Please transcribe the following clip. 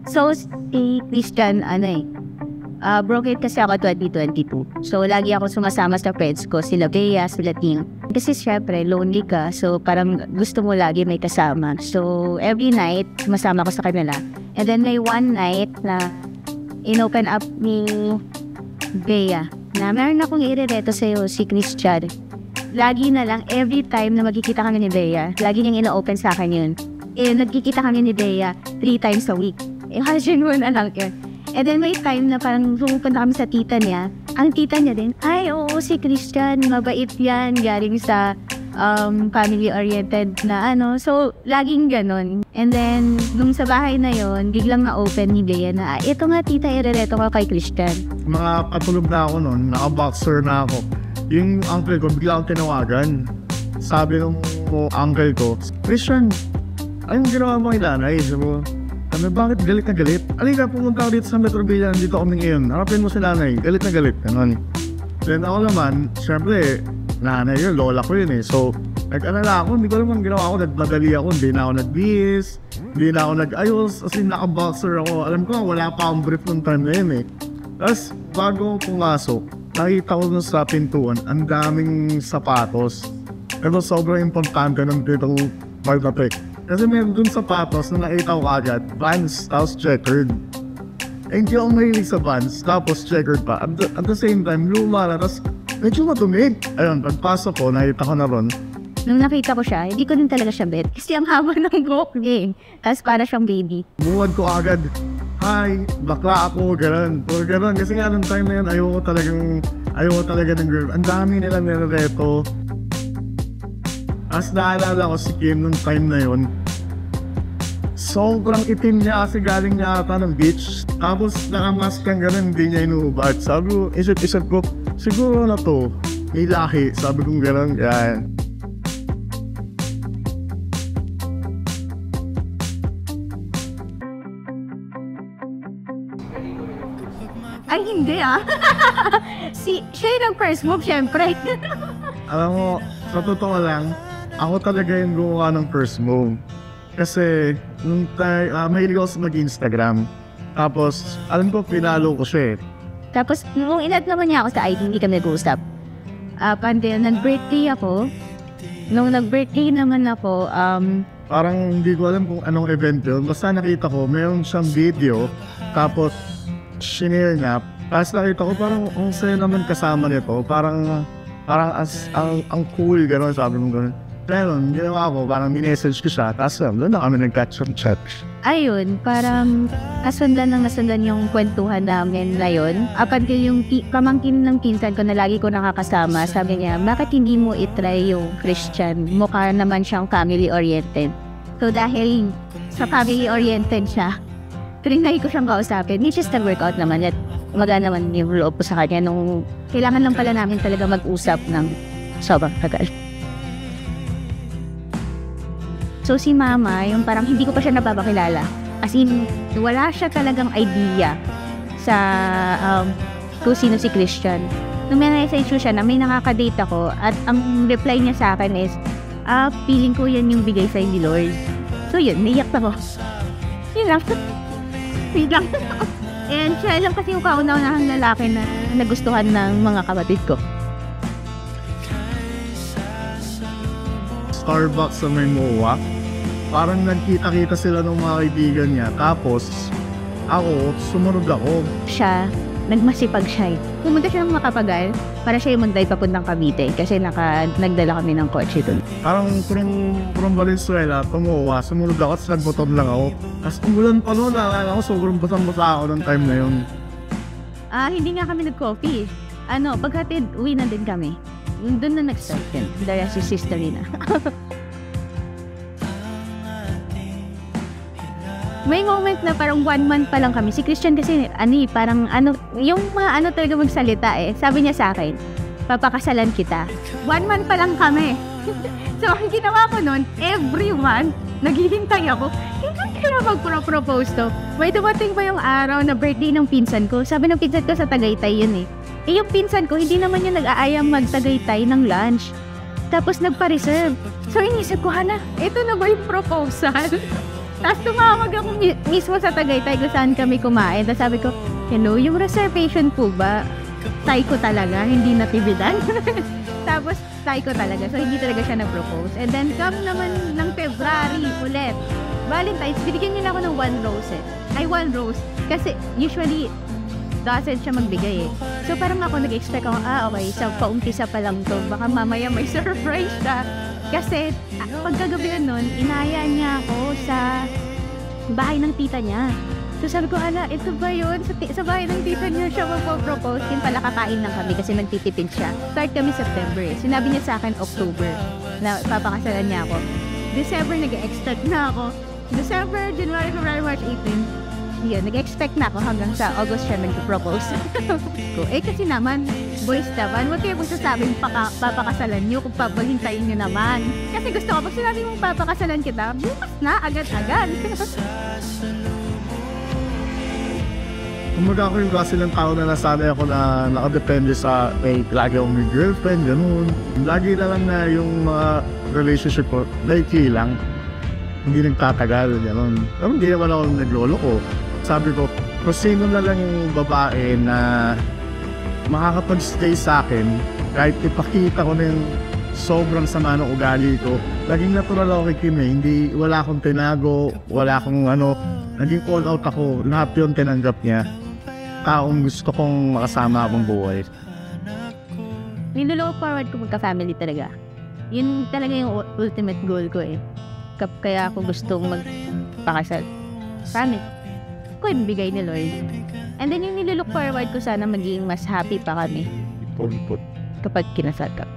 So, si Christian, broken kasi ako 2022. So, lagi ako sumasama sa friends ko, sila Bea, sila Ting. Kasi syempre, lonely ka. So, parang gusto mo lagi may kasama. So, every night, sumasama ko sa kanila. And then, may one night na in-open up ni Bea na meron akong irereto sa'yo, si Christian. Lagi na lang, every time na magkikita kami ni Bea, lagi niyang ino-open sa akin yun. Nagkikita kami ni Bea 3 times a week. Imagine mo na lang yun. And then may time na parang pumupunta kami sa tita niya. Ang tita niya din, ay oo, si Christian, mabait yan, galing sa family-oriented na ano. So, laging ganon. And then, nung sa bahay na yon, biglang na-open ni Bea na, ito nga tita, irereto ka kay Christian. Mga patulog na ako noon, naka-boxer na ako. Yung uncle ko, bigla akong tinawagan. Sabi ng uncle ko, Christian, anong ginawa mo kay nanay? Sabi mo, bakit galit na galit? Alika, pumunta ako dito sa Metro Villa, dito kami ngayon. Harapin mo si nanay, galit na galit. Ganun. Then ako naman, syempre, nanay yun, lola ko yun eh. So, nag-alala ako, hindi ko naman ginawa ako, nagmadali ako, hindi na ako nag-bis, hindi na ako nag-ayos, as in naka-boxer ako. Alam ko, wala pa akong brief nung time na yun eh. Tapos, bago ako pumasok, nakita ko dun sa pintuan, ang daming sapatos. Ito sobrang importante ng ditong Martapek. Kasi meron dun sapatos na nakita ko agad, Vans, tapos checkered. Eh, hindi ako mahilig sa Vans, tapos checkered pa. At the same time, luma na, tapos medyo madumi. Ayun, pagpasok ko, nakita ko na ron. Nung nakita ko siya, hindi ko din talaga siya bet. Kasi ang haba ng buhok niya. Tapos para siyang baby. Buwan ko agad, hi, bakla ako, gano'n. Or gano'n, kasi nga nung time na yun, ayoko talaga ng girl. Ang dami nila nilareto. As naalala ko si Kim nung time na yun, sobrang itim niya kasi galing niya ata ng beach. Tapos nakamask kang gano'n, hindi niya inuubad. Sabi ko, isip ko, siguro na to, may lahi. Sabi ko gano'n, yan. Ay, hindi siya yung first move, syempre. Alam mo, sa totoo lang, ako talaga yung gumawa ng first move. Kasi, nung mahilig ako sa mag-Instagram. Tapos, alam ko, pinalo ko siya eh. Tapos, nung inad naman niya ako sa ID, hindi kami nag-uusap. Until nag-birthday ako. Nung nag-birthday naman ako, parang hindi ko alam kung anong event yun. Basta nakita ko, mayroon siyang video. Tapos, shinare niya. Tapos nakita ko, parang ang saya naman kasama nito. Parang ang cool, gano'n, sabi mo gano'n. Pero, ginawa ko, parang minessage ko siya, tapos doon na kami nag-catch from chat. Ayun, parang nasundan yung kwentuhan namin na yun. Up until yung pamangkin ng pinsan ko na lagi ko nakakasama, sabi niya, bakit hindi mo itry yung Christian? Mukha naman siyang family-oriented. So dahil sa family-oriented siya, trinay ko siyang kausapin, which is nag-workout naman at magana naman yung loob ko sa kanya nung kailangan lang pala namin talaga mag-usap ng sobrang tagal. So si mama, yung parang hindi ko pa siya napapakilala. As in, wala siya talagang idea sa kung sino si Christian. Nung may na-message ko siya na may nakaka-date ako at ang reply niya sa akin is, feeling ko yan yung bigay sa'yo ni Lord. So yun, naiyak ako. Yun lang. And siya lang kasi yung kauna-unahang lalaki na nagustuhan ng mga kapatid ko. Starbucks sa may MOA. Parang nagkita-kita sila ng mga kaibigan niya. Tapos, ako, sumunod ako. Siya, nagmasipag siya. Pumunta siya ng Makapagal para siya yung mag-drive papuntang Cavite kasi nagdala kami ng kotse doon. Parang from Valenzuela, MOA, sumunod ako at nagmotor lang ako. Tapos umulan pa noon, naalala ko, sobrang basang-basa ako ng time na yun. Hindi nga kami nag-coffee. Paghatid, uwi na din kami. Doon na nag-start din. Dahil si sister na. May moment na parang 1 month pa lang kami. Si Christian kasi, parang yung mga talaga magsalita eh. Sabi niya sa akin, papakasalan kita. 1 month pa lang kami. So, ang ginawa ko nun, every month, naghihintay ako. Hindi ko na mag-propose to. May dumating pa yung araw na birthday ng pinsan ko. Sabi ng pinsan ko sa Tagaytay yun eh. Yung pinsan ko, hindi naman yung nag-aayang mag-Tagaytay ng lunch. Tapos nagpa-reserve. So, inisip ko, ito na ba yung proposal? Tapos tumawag ako mismo sa Tagaytay kung saan kami kumain. Tapos sabi ko, hello, yung reservation po ba? Psycho talaga, hindi natividad. Tapos psycho talaga, so hindi talaga siya nag-propose. And then come naman ng February ulit. Valentine's, binigyan niya ako ng 1 rose eh. Ay, 1 rose. Kasi usually, doesn't siya magbigay eh. So parang ako nag-expect ako, okay, so paumpisa pa lang to. Baka mamaya may surprise siya. Kasi pagkagabi nun, inaya niya ako sa bahay ng tita niya. So sabi ko, ito ba yun? Sa bahay ng tita niya siya magpo-propose. Yun pala, kakain lang kami kasi nagtitipid siya. Start kami September eh. Sinabi niya sa akin October na papakasalan niya ako. December, nag-expect na ako. December, January, February, March, April. Yun, nag-expect na ako hanggang sa August siya nag-propose. Kasi naman, boys naman, huwag kayo magsasabing papakasalan niyo kung papahintayin niyo naman. Kasi gusto ko, pag sinabi mong papakasalan kita, bukas na, agad-agad. Kumbaga ako yung klase ng tao na nasanay ako na nakadepende sa lagi akong may girlfriend, ganun. Lagi na lang na yung mga relationship ko, naiki lang. Hindi nagtatagal, ganun. Pero hindi naman ako naglolo ko. Sabi ko, kung sino na lang yung babae na makakapag-stay sa akin, kahit ipakita ko na yung sobrang sama ng ugali ko, laging natural ako kay Kim eh. Wala akong tinago, wala akong naging call out ako, lahat yun tinanggap niya. Taong gusto kong makasama akong buhay. Nilulook forward ko magka-family talaga. Yun talaga yung ultimate goal ko eh. Kaya ako gustong magpakasal. Family. Ko yung bigay ni Lord. And then yung nilulook forward ko sana maging mas happy pa kami. Put. Kapag kinasal ka.